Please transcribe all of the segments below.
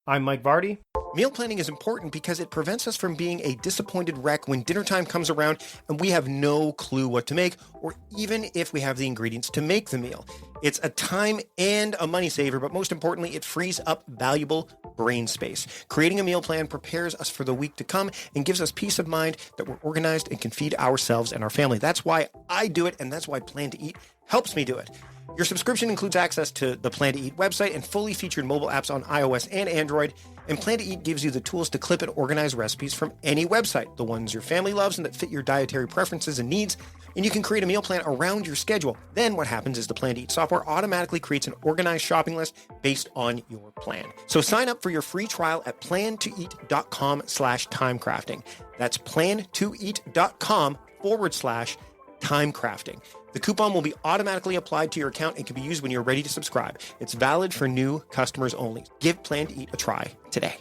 I'm Mike Vardy. Meal planning is important because it prevents us from being a disappointed wreck when dinner time comes around and we have no clue what to make, or even if we have the ingredients to make the meal. It's a time and a money saver, but most importantly, it frees up valuable brain space. Creating a meal plan prepares us for the week to come and gives us peace of mind that we're organized and can feed ourselves and our family. That's why I do it, and that's why Plan to Eat helps me do it. Your subscription includes access to the Plan to Eat website and fully featured mobile apps on iOS and Android. And Plan to Eat gives you the tools to clip and organize recipes from any website, the ones your family loves and that fit your dietary preferences and needs. And you can create a meal plan around your schedule. Then what happens is the Plan to Eat software automatically creates an organized shopping list based on your plan. So sign up for your free trial at plantoeat.com/timecrafting. That's plantoeat.com/timecrafting. The coupon will be automatically applied to your account and can be used when you're ready to subscribe. It's valid for new customers only. Give Plan to Eat a try today.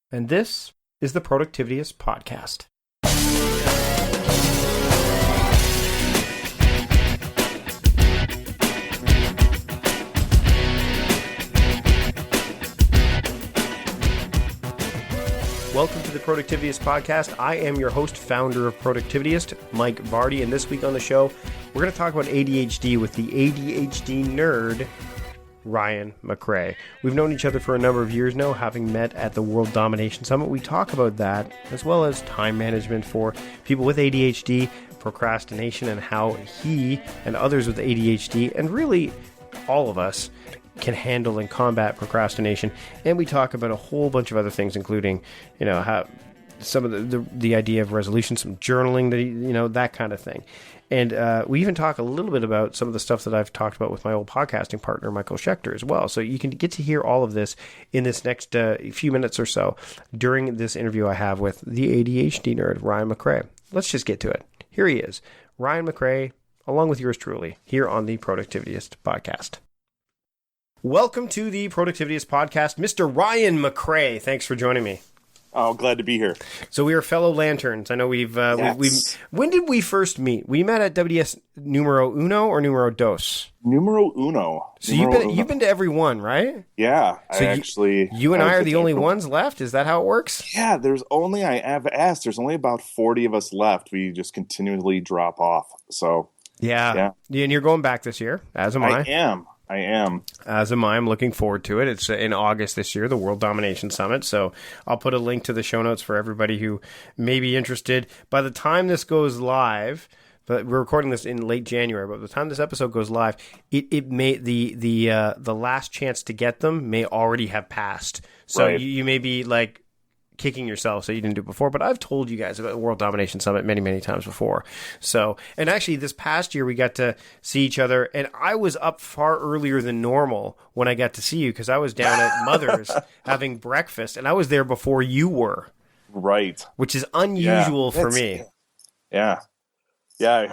And this is the Productivityist Podcast. Welcome to the Productivityist Podcast. I am your host, founder of Productivityist, Mike Vardy, and this week on the show, we're going to talk about ADHD with the ADHD Nerd, Ryan McRae. We've known each other for a number of years now, having met at the World Domination Summit. We talk about that, as well as time management for people with ADHD, procrastination, and how he and others with ADHD, and really all of us, can handle and combat procrastination. And we talk about a whole bunch of other things, including, how some of the idea of resolution, some journaling, that kind of thing. And we even talk a little bit about some of the stuff that I've talked about with my old podcasting partner, Michael Schechter, as well. So you can get to hear all of this in this next few minutes or so during this interview I have with the ADHD nerd, Ryan McRae. Let's just get to it. Here he is, Ryan McRae, along with yours truly, here on the Productivityist Podcast. Welcome to the Productivityist Podcast, Mr. Ryan McRae. Thanks for joining me. Oh, glad to be here. So we are fellow lanterns. I know we've yes. When did we first meet? We met at WDS numero uno or numero dos? Numero uno. So you've been to every one, right? Yeah, so you and I are the only ones left. Is that how it works? Yeah, there's only about 40 of us left. We just continually drop off. So yeah. And you're going back this year, as am I. I am. As am I. I'm looking forward to it. It's in August this year, the World Domination Summit. So I'll put a link to the show notes for everybody who may be interested. By the time this goes live, but we're recording this in late January, but by the time this episode goes live, it may the last chance to get them may already have passed. So right. you may be like kicking yourself so you didn't do it before, but I've told you guys about the World Domination Summit many, many times before. So, and actually this past year we got to see each other, and I was up far earlier than normal when I got to see you because I was down at Mother's having breakfast, and I was there before you were. Right. Which is unusual for me. Yeah. Yeah,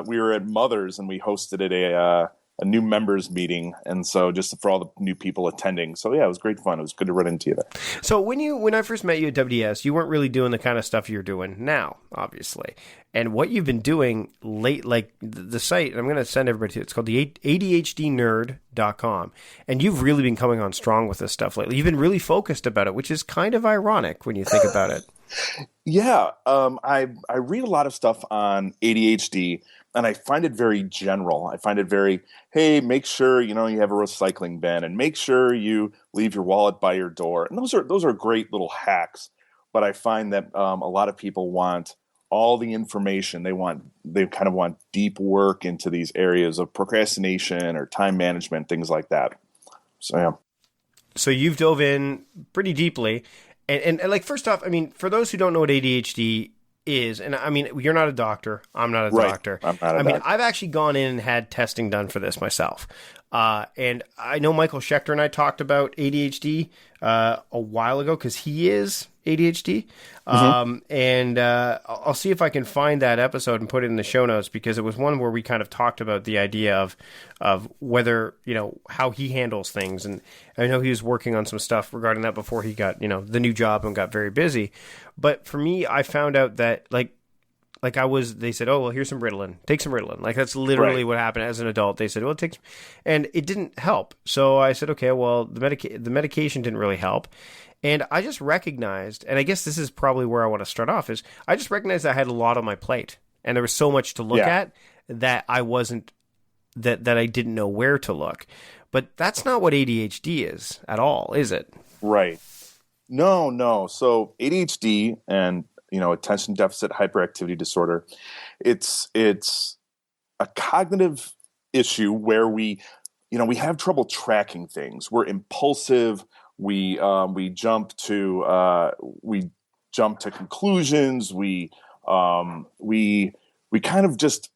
we were at Mother's and we hosted a new members meeting, and so just for all the new people attending. So yeah, it was great fun. It was good to run into you there. So when I first met you at WDS, you weren't really doing the kind of stuff you're doing now, obviously. And what you've been doing late, like the site, and I'm going to send everybody to it. It's called the ADHDnerd.com. And you've really been coming on strong with this stuff lately. You've been really focused about it, which is kind of ironic when you think about it. Yeah. I read a lot of stuff on ADHD, and I find it very general. I find it very, hey, make sure you have a recycling bin, and make sure you leave your wallet by your door. And those are great little hacks. But I find that a lot of people want all the information. They kind of want deep work into these areas of procrastination or time management, things like that. So yeah. So you've dove in pretty deeply. And like, first off, I mean, for those who don't know what ADHD is, and I mean, you're not a doctor. I'm not a doctor. I'm not a doctor. I've actually gone in and had testing done for this myself. And I know Michael Schechter and I talked about ADHD a while ago because he is ADHD. And I'll see if I can find that episode and put it in the show notes, because it was one where we kind of talked about the idea of whether, how he handles things. And I know he was working on some stuff regarding that before he got, the new job and got very busy. But for me, I found out that, like, like they said, oh, well, here's some Ritalin. Take some Ritalin. Like that's literally what happened as an adult. They said, well, and it didn't help. So I said, okay, well, the medication didn't really help. And I just recognized, and I guess this is probably where I want to start off, is I just recognized I had a lot on my plate and there was so much to look at that I wasn't, that I didn't know where to look. But that's not what ADHD is at all, is it? Right. No. So ADHD and, attention deficit hyperactivity disorder, it's a cognitive issue where we have trouble tracking things. We're impulsive. We jump to conclusions. We kind of just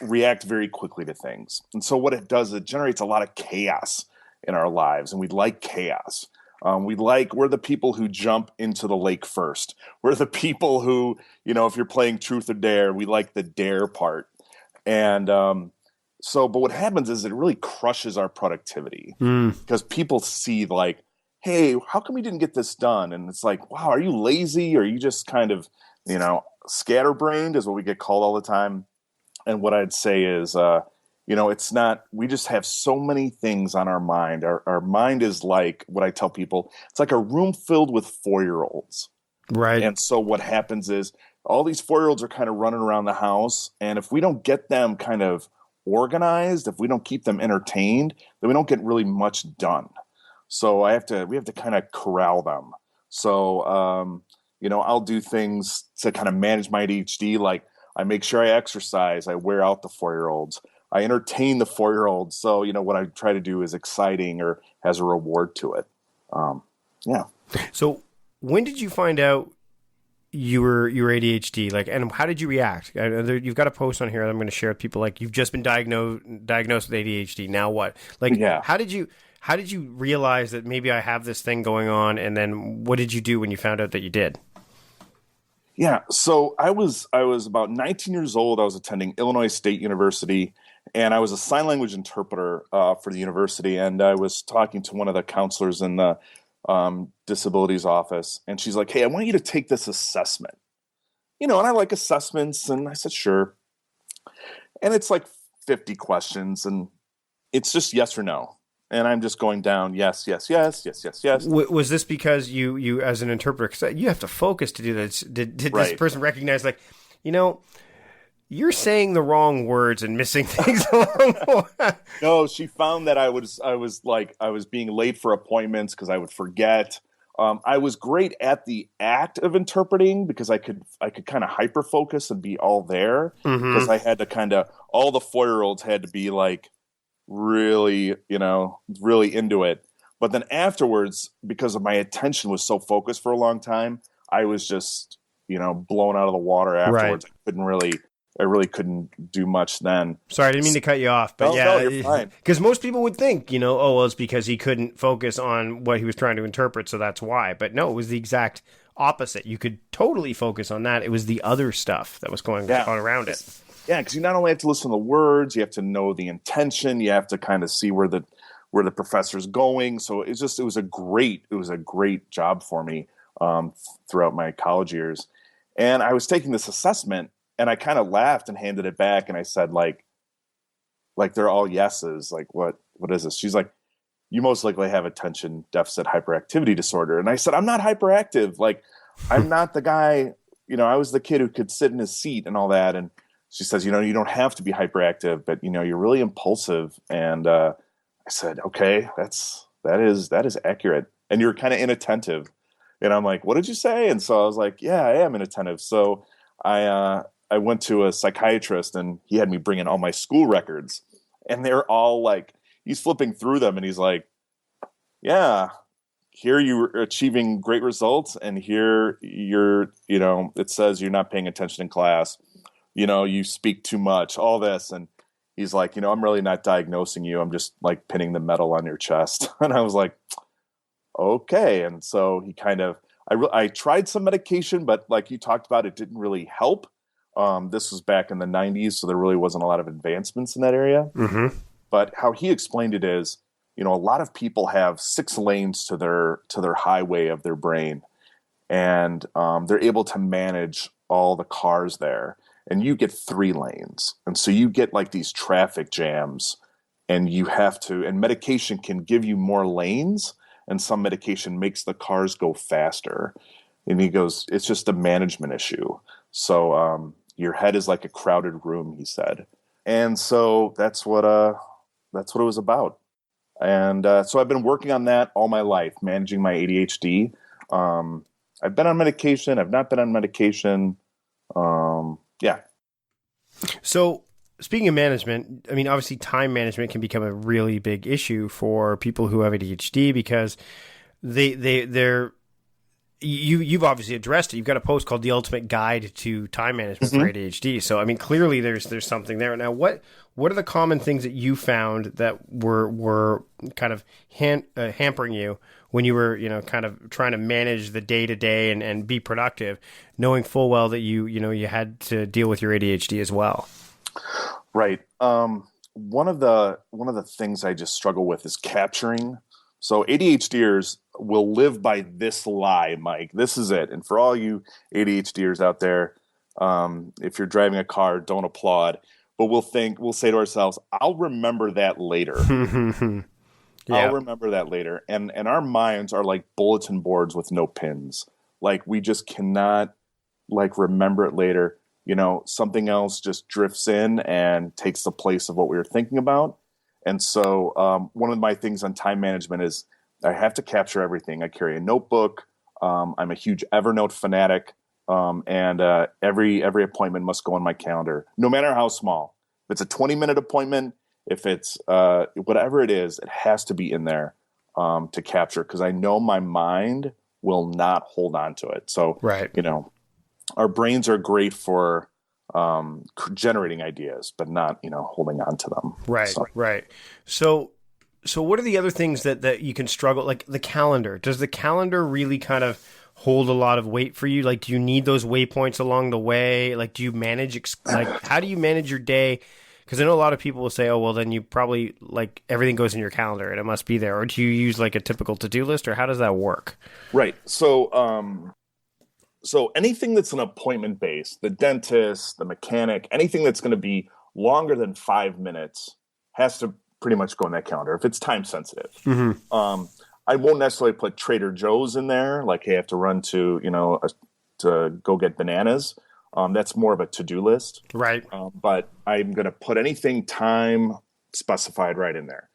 react very quickly to things. And so what it does, it generates a lot of chaos in our lives, and we like chaos. We're the people who jump into the lake first. We're the people who, if you're playing truth or dare, we like the dare part. And but what happens is it really crushes our productivity because people see like, hey, how come you didn't get this done? And it's like, wow, are you lazy? Or are you just kind of, scatterbrained is what we get called all the time. And what I'd say is, it's not, we just have so many things on our mind. Our mind is like, what I tell people, it's like a room filled with 4-year-olds. Right. And so what happens is all these 4-year-olds are kind of running around the house. And if we don't get them kind of organized, if we don't keep them entertained, then we don't get really much done. So we have to kind of corral them. So, I'll do things to kind of manage my ADHD. Like I make sure I exercise. I wear out the 4-year-olds. I entertain the 4-year-olds. So, what I try to do is exciting or has a reward to it. So when did you find out you were ADHD? Like, and how did you react? You've got a post on here that I'm going to share with people. Like, you've just been diagnosed with ADHD. Now what? Like, how did you realize that maybe I have this thing going on? And then what did you do when you found out that you did? Yeah. So I was about 19 years old. I was attending Illinois State University, and I was a sign language interpreter for the university. And I was talking to one of the counselors in the disabilities office, and she's like, hey, I want you to take this assessment. And I like assessments, and I said, sure. And it's like 50 questions, and it's just yes or no. And I'm just going down, yes. Was this because you as an interpreter, because you have to focus to do this, did this person recognize, like, you're saying the wrong words and missing things along the way? No, she found that I was being late for appointments because I would forget. I was great at the act of interpreting because I could kind of hyper focus and be all there because I had to kind of, all the 4-year-olds had to be like, really into it. But then afterwards, because of my attention was so focused for a long time, I was just, blown out of the water afterwards. Right. I really couldn't do much then. Sorry, I didn't mean to cut you off, but no, you're fine. Because most people would think, it's because he couldn't focus on what he was trying to interpret, so that's why. But no, it was the exact opposite. You could totally focus on that. It was the other stuff that was going on around it. Yeah, because you not only have to listen to the words, you have to know the intention. You have to kind of see where the professor's going. So it was a great job for me throughout my college years. And I was taking this assessment, and I kind of laughed and handed it back, and I said, like they're all yeses. Like, what is this? She's like, you most likely have attention deficit hyperactivity disorder. And I said, I'm not hyperactive. Like, I'm not the guy. I was the kid who could sit in his seat and all that. And she says, you don't have to be hyperactive, but you're really impulsive. And I said, okay, that is accurate. And you're kind of inattentive. And I'm like, what did you say? And so I was like, yeah, I am inattentive. So I went to a psychiatrist, and he had me bring in all my school records, and they're all like, he's flipping through them, and he's like, yeah, here you're achieving great results, and here it says you're not paying attention in class. You speak too much, all this. And he's like, I'm really not diagnosing you. I'm just like pinning the medal on your chest. And I was like, okay. And so he kind of, I tried some medication, but like you talked about, it didn't really help. This was back in the 90s, so there really wasn't a lot of advancements in that area. Mm-hmm. But how he explained it is, a lot of people have 6 lanes to their highway of their brain, and they're able to manage all the cars there. and you get 3 lanes. And so you get like these traffic jams, and you have to, and medication can give you more lanes, and some medication makes the cars go faster. And he goes, it's just a management issue. So your head is like a crowded room, he said. And so that's what it was about. And so I've been working on that all my life, managing my ADHD. I've been on medication. I've not been on medication. Yeah. So speaking of management, I mean, obviously time management can become a really big issue for people who have ADHD because you've obviously addressed it. You've got a post called The Ultimate Guide to Time Management for ADHD. So, I mean, clearly there's something there. Now, what are the common things that you found that were kind of hampering you when you were, kind of trying to manage the day-to-day and be productive, knowing full well that you had to deal with your ADHD as well? Right. One of the things I just struggle with is capturing. So ADHDers will live by this lie, Mike. This is it. And for all you ADHDers out there, if you're driving a car, don't applaud. But we'll say to ourselves, I'll remember that later. Yeah. I'll remember that later. And our minds are like bulletin boards with no pins. Like we just cannot remember it later. Something else just drifts in and takes the place of what we were thinking about. And so one of my things on time management is I have to capture everything. I carry a notebook. I'm a huge Evernote fanatic. And every appointment must go on my calendar, no matter how small. If it's a 20-minute appointment, if it's whatever it is, it has to be in there to capture because I know my mind will not hold on to it. So, right. Our brains are great for generating ideas, but not, holding on to them. Right, right. So what are the other things that you can struggle, like the calendar? Does the calendar really kind of hold a lot of weight for you? Like, do you need those waypoints along the way? Like, do you manage, how do you manage your day? Because I know a lot of people will say, oh, well, then you probably, everything goes in your calendar and it must be there. Or do you use, a typical to-do list, or how does that work? Right. So anything that's an appointment-based, the dentist, the mechanic, anything that's going to be longer than 5 minutes has to pretty much go in that calendar if it's time sensitive. Mm-hmm. I won't necessarily put Trader Joe's in there, like, hey, I have to run to, to go get bananas. That's more of a to-do list. Right. But I'm going to put anything time specified right in there.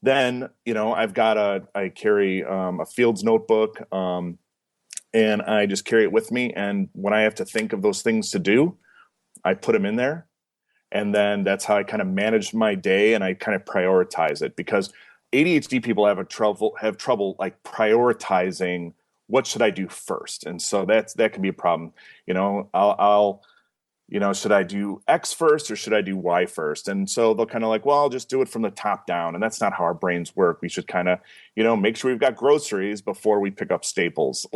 Then, I carry a Fields notebook, and I just carry it with me. And when I have to think of those things to do, I put them in there. And then that's how I kind of manage my day, and I kind of prioritize it, because ADHD people have trouble prioritizing what should I do first. And so that can be a problem. I'll should I do X first or should I do Y first? And so they'll kind of well, I'll just do it from the top down. And that's not how our brains work. We should kind of, make sure we've got groceries before we pick up staples.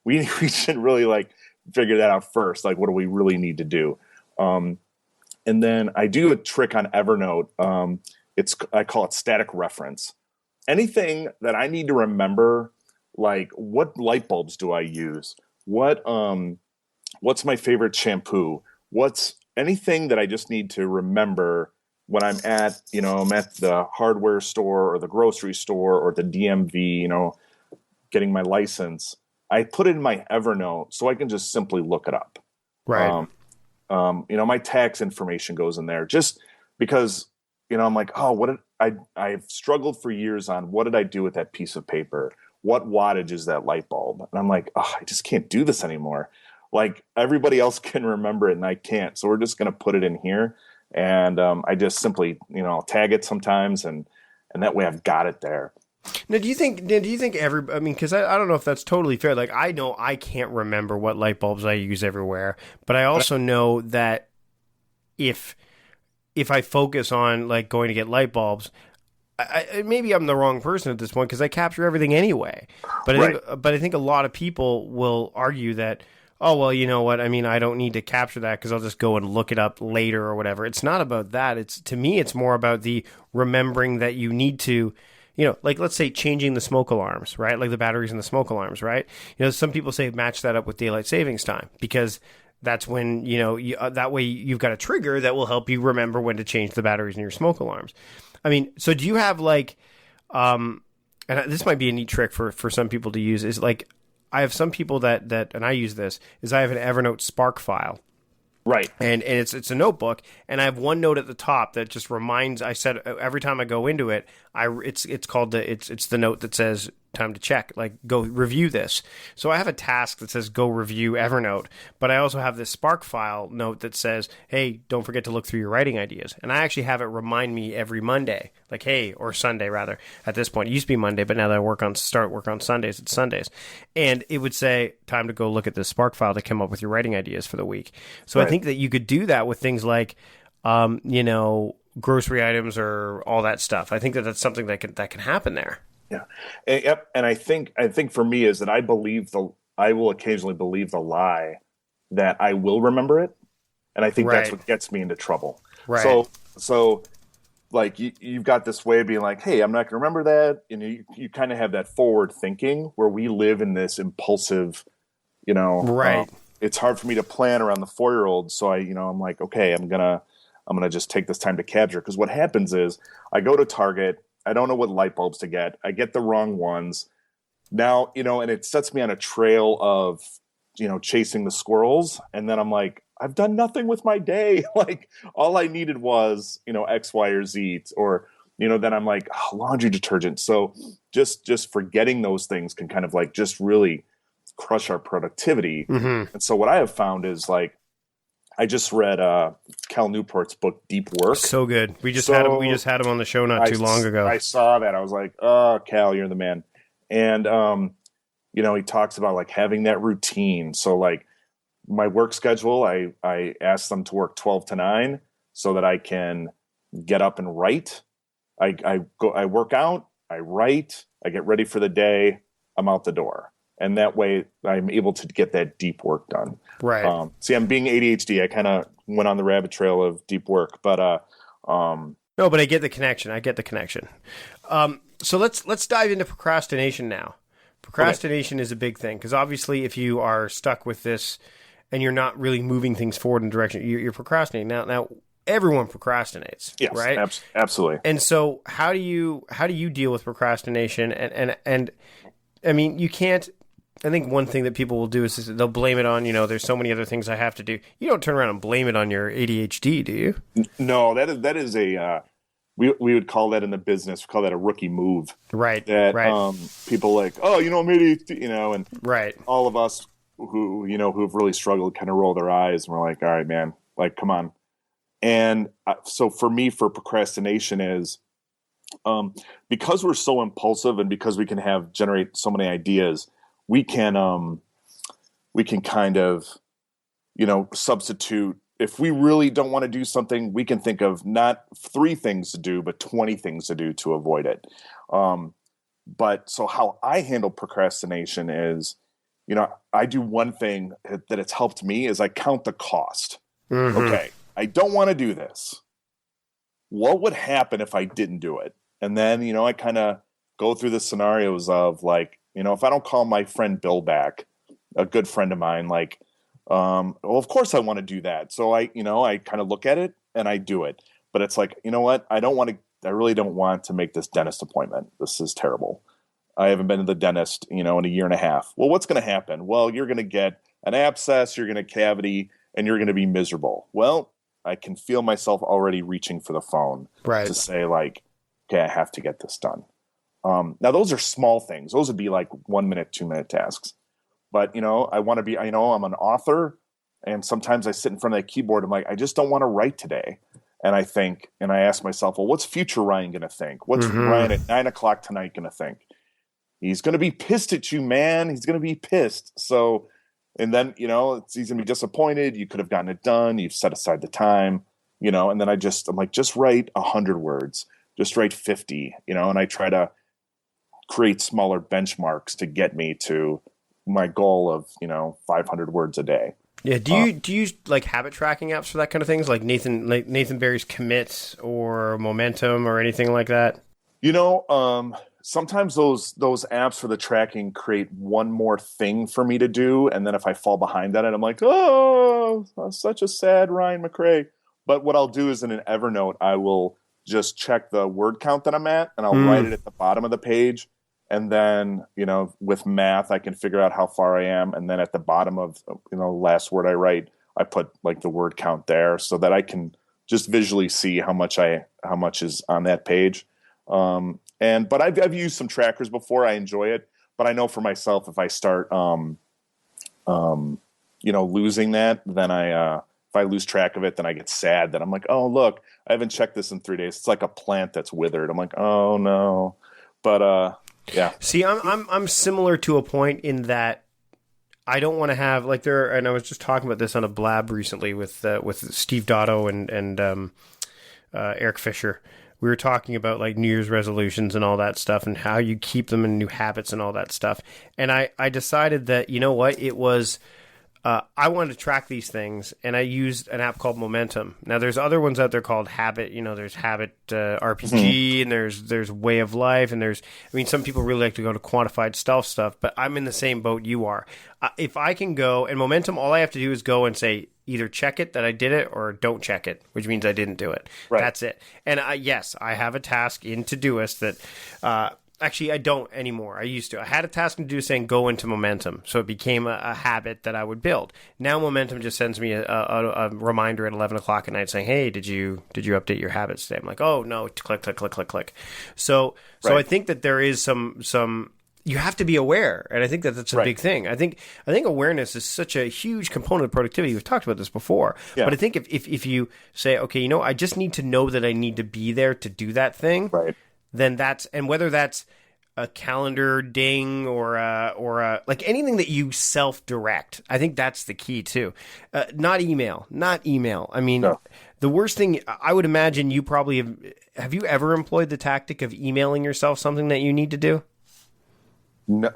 We should really figure that out first. What do we really need to do? And then I do a trick on Evernote. I call it static reference. Anything that I need to remember, what light bulbs do I use? What's my favorite shampoo? What's anything that I just need to remember when I'm at the hardware store or the grocery store or the DMV, getting my license. I put it in my Evernote so I can just simply look it up. Right. My tax information goes in there just because, I'm I've struggled for years on what did I do with that piece of paper? What wattage is that light bulb? And I'm I just can't do this anymore. Everybody else can remember it and I can't. So we're just going to put it in here. And I just simply, tag it sometimes and that way I've got it there. Now, do you think because I don't know if that's totally fair. I know I can't remember what light bulbs I use everywhere, but I also know that if I focus on going to get light bulbs, maybe I'm the wrong person at this point because I capture everything anyway. But I think a lot of people will argue that, oh, well, you know what? I mean, I don't need to capture that because I'll just go and look it up later or whatever. It's not about that. To me, it's more about the remembering that you need to, let's say changing the smoke alarms, right? The batteries in the smoke alarms, right? Some people say match that up with daylight savings time because that's when, that way you've got a trigger that will help you remember when to change the batteries in your smoke alarms. I mean, so do you have like, and this might be a neat trick for some people to use, is like, I have some people that, and I use this, is I have an Evernote Spark file. Right. And it's a notebook, and I have one note at the top that just reminds, I said every time I go into it, it's called it's the note that says time to check, like go review this. So I have a task that says go review Evernote, but I also have this Spark file note that says, hey, don't forget to look through your writing ideas. And I actually have it remind me every Monday, like, hey, or Sunday rather. At this point, it used to be Monday, but now that I start work on Sundays, it's Sundays. And it would say, time to go look at this Spark file to come up with your writing ideas for the week. So right. I think that you could do that with things like, grocery items or all that stuff. I think that that's something that can happen there. Yeah. Yep. And I think for me is that I will occasionally believe the lie that I will remember it. And I think that's what gets me into trouble. Right. So like you've got this way of being like, hey, I'm not going to remember that. And you kind of have that forward thinking where we live in this impulsive, right. It's hard for me to plan around the 4-year-old. So I'm like, okay, I'm going to just take this time to capture. Because what happens is I go to Target, I don't know what light bulbs to get. I get the wrong ones. Now, and it sets me on a trail of, chasing the squirrels. And then I'm like, I've done nothing with my day. Like all I needed was, X, Y, or Z. Or, then I'm like, laundry detergent. So just forgetting those things can kind of like just really crush our productivity. Mm-hmm. And so what I have found is like, I just read Cal Newport's book, Deep Work. So good. We just had him on the show not too long ago. I saw that. I was like, oh, Cal, you're the man. And, he talks about like having that routine. So like my work schedule, I ask them to work 12 to 9 so that I can get up and write. I work out, I write, I get ready for the day, I'm out the door. And that way I'm able to get that deep work done. Right. See, I'm being ADHD. I kind of went on the rabbit trail of deep work, but no, but I get the connection. So let's dive into procrastination now. Procrastination is a big thing because obviously if you are stuck with this and you're not really moving things forward in direction, you're procrastinating. Now everyone procrastinates, yes, right? Absolutely. And so how do you deal with procrastination? And I mean, you can't. I think one thing that people will do is they'll blame it on, there's so many other things I have to do. You don't turn around and blame it on your ADHD, do you? No, that is a we would call that in the business, we call that a rookie move. Right. That right. People like, oh, I'm ADHD, and right. all of us who've really struggled kind of roll their eyes and we're like, all right, man, like, come on. And so for me, for procrastination is because we're so impulsive and because we can generate so many ideas, we can kind of, substitute. If we really don't want to do something, we can think of not 3 things to do, but 20 things to do to avoid it. But so how I handle procrastination is, I do one thing that it's helped me is I count the cost. Mm-hmm. Okay, I don't want to do this. What would happen if I didn't do it? And then, I kind of go through the scenarios of like, if I don't call my friend Bill back, a good friend of mine, like, well, of course I want to do that. So I kind of look at it and I do it. But it's like, what? I really don't want to make this dentist appointment. This is terrible. I haven't been to the dentist, in a year and a half. Well, what's going to happen? Well, you're going to get an abscess, you're going to cavity, and you're going to be miserable. Well, I can feel myself already reaching for the phone to say like, okay, I have to get this done. Now those are small things. Those would be like 1 minute, 2 minute tasks. But, I want to be, I'm an author and sometimes I sit in front of that keyboard. I'm like, I just don't want to write today. And I think, and I ask myself, well, what's future Ryan going to think? What's Ryan at 9:00 tonight going to think? He's going to be pissed at you, man. He's going to be pissed. So, and then, he's going to be disappointed. You could have gotten it done. You've set aside the time, and then I'm like, just write 100 words, just write 50, and I try to create smaller benchmarks to get me to my goal of, 500 words a day. Yeah. Do you use like habit tracking apps for that kind of things? Like Nathan Barry's Commit or Momentum or anything like that? sometimes those apps for the tracking create one more thing for me to do, and then if I fall behind on it, I'm like, oh, such a sad Ryan McRae. But what I'll do is in an Evernote, I will just check the word count that I'm at, and I'll write it at the bottom of the page. And then, with math, I can figure out how far I am. And then at the bottom of, last word I write, I put like the word count there so that I can just visually see how much is on that page. But I've used some trackers before. I enjoy it, but I know for myself, if I start, losing that, then if I lose track of it, then I get sad that I'm like, oh, look, I haven't checked this in 3 days. It's like a plant that's withered. I'm like, oh no. But, yeah. See, I'm similar to a point in that I don't want to have and I was just talking about this on a blab recently with Steve Dotto and Eric Fisher. We were talking about like New Year's resolutions and all that stuff and how you keep them in new habits and all that stuff. And I decided that, you know what, it was, I wanted to track these things, and I used an app called Momentum. Now, there's other ones out there called Habit. There's Habit RPG, and there's Way of Life, and some people really like to go to quantified stealth stuff, but I'm in the same boat you are. If I can go, and Momentum, all I have to do is go and say, either check it that I did it or don't check it, which means I didn't do it. Right. That's it. And yes, I have a task in Todoist that actually I don't anymore. I used to. I had a task to do saying go into Momentum, so it became a habit that I would build. Now Momentum just sends me a reminder at 11 o'clock at night saying, hey, did you update your habits today? I'm like, oh, no, click, click, click, click, click. So I think that there is some you have to be aware, and I think that's a big thing. I think awareness is such a huge component of productivity. We've talked about this before, but I think if you say, okay, I just need to know that I need to be there to do that thing, right? Then and whether that's a calendar ding or like anything that you self-direct, I think that's the key too. Not email. I mean, no. The worst thing I would imagine you probably have you ever employed the tactic of emailing yourself something that you need to do? No,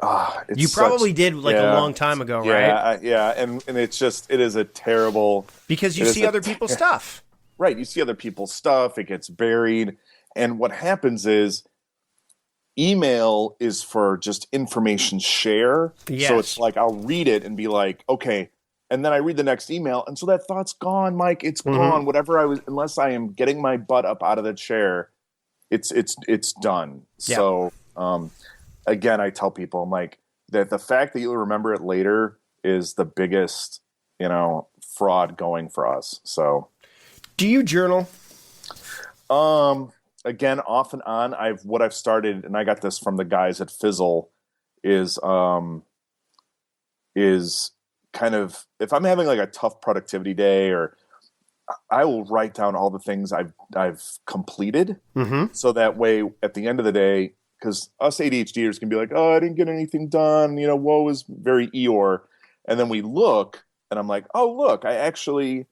you probably did a long time ago, right? Yeah, and it is a terrible... Because you see other people's stuff. Right, you see other people's stuff, it gets buried, and what happens is email is for just information share. Yes. So it's like I'll read it and be like, okay, and then I read the next email, and so that thought's gone, Mike, it's gone. Whatever unless I am getting my butt up out of the chair, it's done. Yeah. So, again, I tell people, I'm like, that the fact that you'll remember it later is the biggest, fraud going for us. So, do you journal? Again, off and on. What I've started, and I got this from the guys at Fizzle, is kind of, if I'm having like a tough productivity day, or I will write down all the things I've completed, so that way at the end of the day. Because us ADHDers can be like, oh, I didn't get anything done. Woe is very Eeyore. And then we look, and I'm like, oh, look, I actually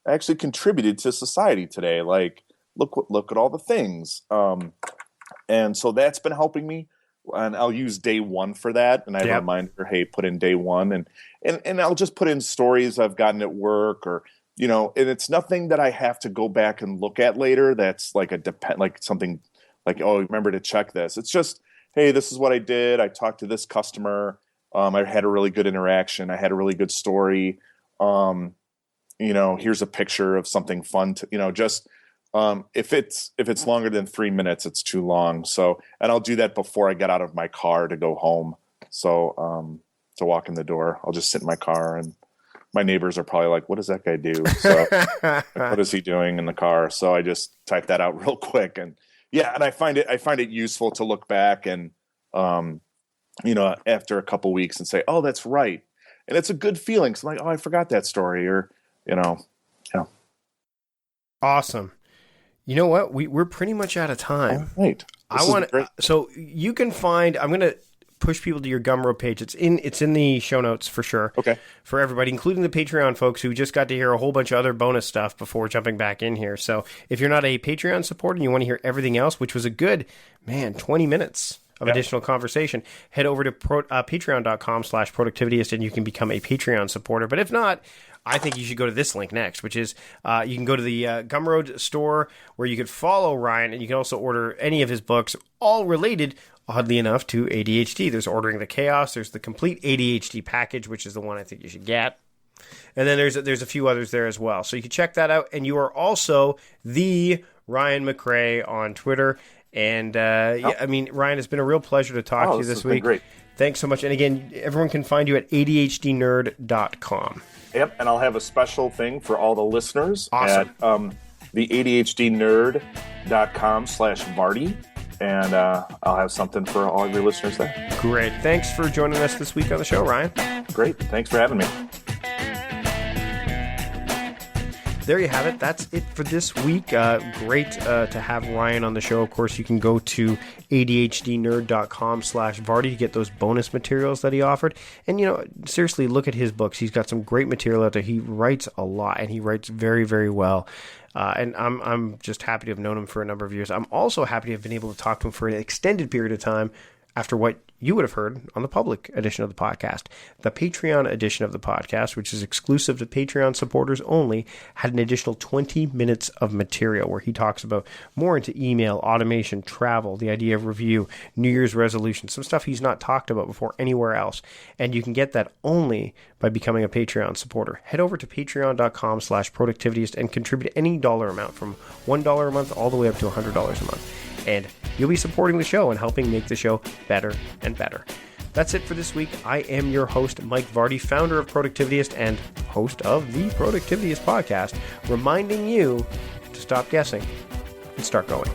contributed to society today. Like, look at all the things. And so that's been helping me. And I'll use day one for that. And I remind her, hey, put in day one. And I'll just put in stories I've gotten at work, or, and it's nothing that I have to go back and look at later. That's like something like, oh, remember to check this. It's just, hey, this is what I did. I talked to this customer. I had a really good interaction. I had a really good story. Here's a picture of something fun to, just if it's longer than 3 minutes, it's too long. So, and I'll do that before I get out of my car to go home. So to walk in the door, I'll just sit in my car, and my neighbors are probably like, what does that guy do? So what is he doing in the car? So I just type that out real quick, and I find it useful to look back and, after a couple weeks and say, oh, that's right. And it's a good feeling. So I'm like, oh, I forgot that story, or, yeah. Awesome. You know what? We're pretty much out of time. Oh, right. So you can find, I'm going to push people to your Gumroad page. It's in the show notes for sure. Okay. For everybody, including the Patreon folks who just got to hear a whole bunch of other bonus stuff before jumping back in here. So if you're not a Patreon supporter and you want to hear everything else, which was a good, 20 minutes of additional conversation, head over to patreon.com/productivityist and you can become a Patreon supporter. But if not, I think you should go to this link next, which is you can go to the Gumroad store where you could follow Ryan, and you can also order any of his books, all related oddly enough, to ADHD. There's Ordering the Chaos. There's the complete ADHD package, which is the one I think you should get. And then there's a few others there as well. So you can check that out. And you are also the Ryan McRae on Twitter. And yeah, I mean, Ryan, it's been a real pleasure to talk to you this week. Great. Thanks so much. And again, everyone can find you at ADHDnerd.com. Yep, and I'll have a special thing for all the listeners Awesome. at the ADHDnerd.com/Vardy. And I'll have something for all of your listeners there. Great. Thanks for joining us this week on the show, Ryan. Great. Thanks for having me. There you have it. That's it for this week. Great to have Ryan on the show. Of course, you can go to ADHDnerd.com/Vardy to get those bonus materials that he offered. And, you know, seriously, look at his books. He's got some great material out there. He writes a lot, and he writes very, very well. And I'm just happy to have known him for a number of years. I'm also happy to have been able to talk to him for an extended period of time after what you would have heard on the public edition of the podcast. The Patreon edition of the podcast, which is exclusive to Patreon supporters only, had an additional 20 minutes of material where he talks about more into email, automation, travel, the idea of review, New Year's resolution, some stuff he's not talked about before anywhere else. And you can get that only by becoming a Patreon supporter. Head over to patreon.com/productivityist and contribute any dollar amount from $1 a month all the way up to $100 a month. And you'll be supporting the show and helping make the show better and better. That's it for this week. I am your host, Mike Vardy, founder of Productivityist and host of the Productivityist Podcast, reminding you to stop guessing and start going.